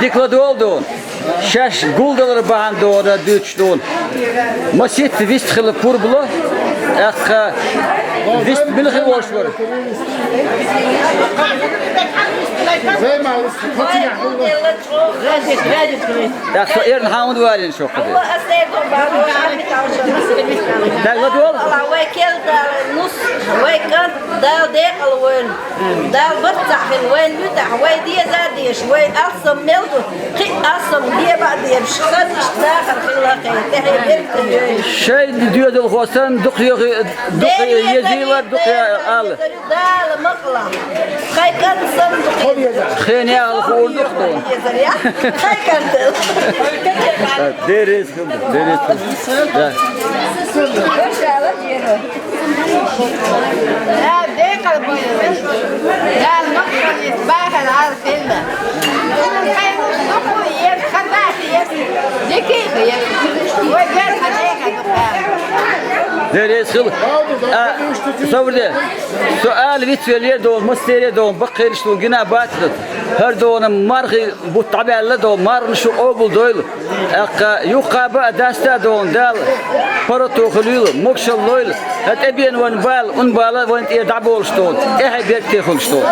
dikla doldu. Şaş guldaları bahandı orada düçtün. Masit vist xılı purbulu. Akka vist bilxi olş var. زي ما Akka erin hamd varin şu kadar. Dikla dol. دال ديق الوين دال بتع الوين بتع وين دي زاديش وين أصم ملدو خي أصم دي بعد يبشخد داخل خلا خي تهي Şey diyor da hosan duqya yeziler duqya al. دال مقلا خي كان صم Khene al khurduk da. خي كان Deriz deriz. Da. لا ديق الوين دال مقلا يتباهى على الخلا خي نصقو يبخدات ديكي وجر عليك Deriz khıl. Savurdu. Sual vitfeliye doğum, masteriye doğum, bakır işte o güne batırdı. Her doğanın marğı bu tabialle doğum, marğı şu obul doylu. Akka yuqaba dasta doğum dal. Para toxuluylu, mokşalloylu. Het ebyen wan bal, un bala wan dabu olşton. Ehe bekte olşton.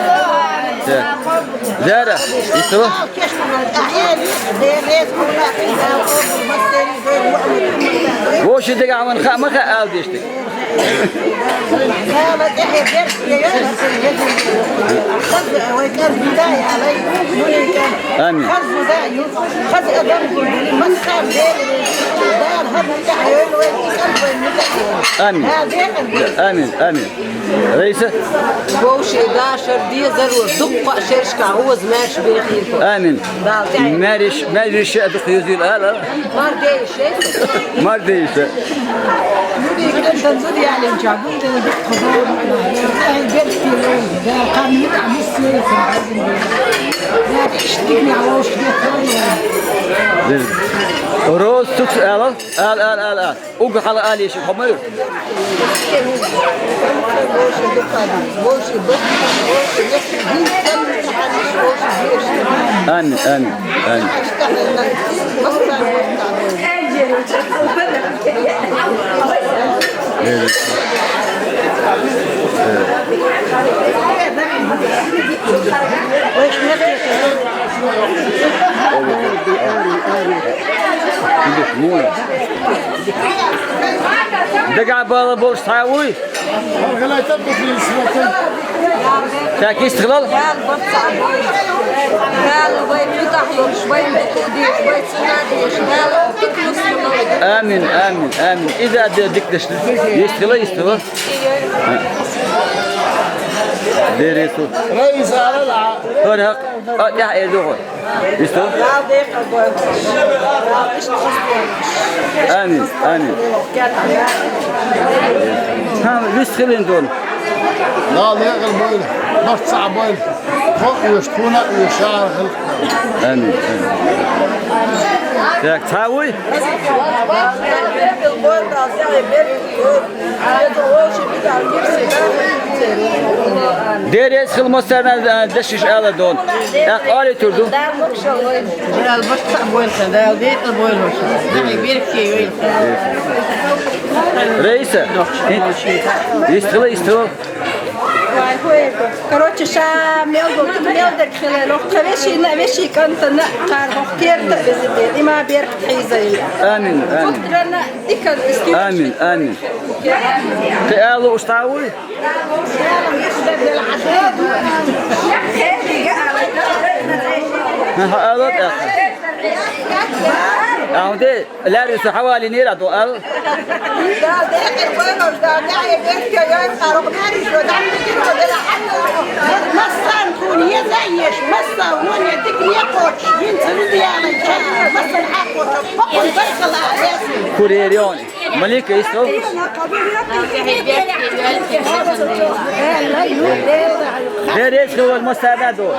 Zara, işte bu. وش دقع من خا ما خا أودي إشتك. آمين. آمين. آمين آمين. رئيسة. وش 11 دي ضرور دقة شرشك عوز ماش بيخير. آمين. مارش أدق يزيل لا. ما رديش. تنزل يعني الجابون ده قضاء البيت كيلو ده كان يدعم السيف ده تشتكني على وش ده روز تكس ال اوق حلا الي شو خمر آمين آمين آمين دقع بالا بولش تاوي لا تبقى في السلطة تاكي استغلال قال بطع قال وين بتحلل شوي بتودي شوي تنادي قال تكنس آمين آمين آمين إذا دكتش يستغلال ديريسو رئيس على الع هرق يا ايدوه يستو آمين آمين ها يستغلين دول لا يغل بويل مرصع بويل فوق يشتونا ويشار خلق آمين آمين تاك تاوي ديريس خل مسترنا دشش على دون أقاري تردو دال مكشلوين دال بطع بويل دال ديت البويل وش دال بيركي رئيسة يستغل короче ша мелдك خلال وقت كنت نقار وقتير تبزدي إما بيرك حيزي آمين آمين فكرنا ديك آمين آمين قالوا اشتعوي ها أهدي لا ريس حوالي نيرة دوال كوريريون ملك يستو ريس هو المستعد دول